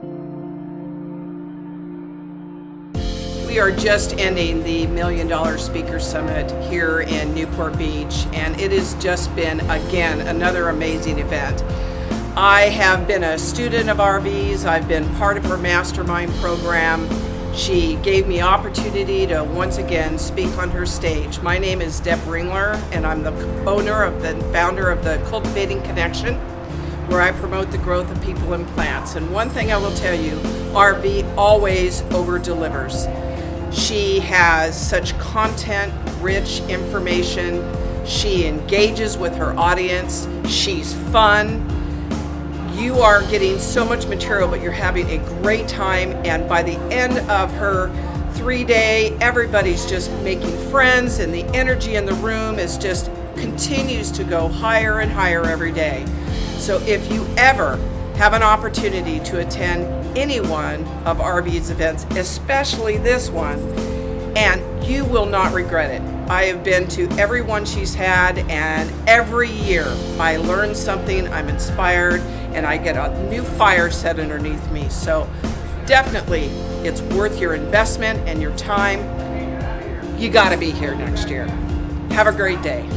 We are just ending the $1 Million Speaker Summit here in Newport Beach, and it has just been, again, another amazing event. I have been a student of Arvee's. I've been part of her mastermind program. She gave me opportunity to once again speak on her stage. My name is Deb Ringler, and I'm the founder of the Cultivating Connection, where I promote the growth of people and plants. And one thing I will tell you, Arvee always over-delivers. She has such content-rich information. She engages with her audience. She's fun. You are getting so much material, but you're having a great time. And by the end of her 3-day, everybody's just making friends, and the energy in the room is just continues to go higher and higher every day. So if you ever have an opportunity to attend any one of Arvee's events, especially this one, and you will not regret it. I have been to every one she's had, and every year I learn something, I'm inspired, and I get a new fire set underneath me. So definitely it's worth your investment and your time. You gotta be here next year. Have a great day.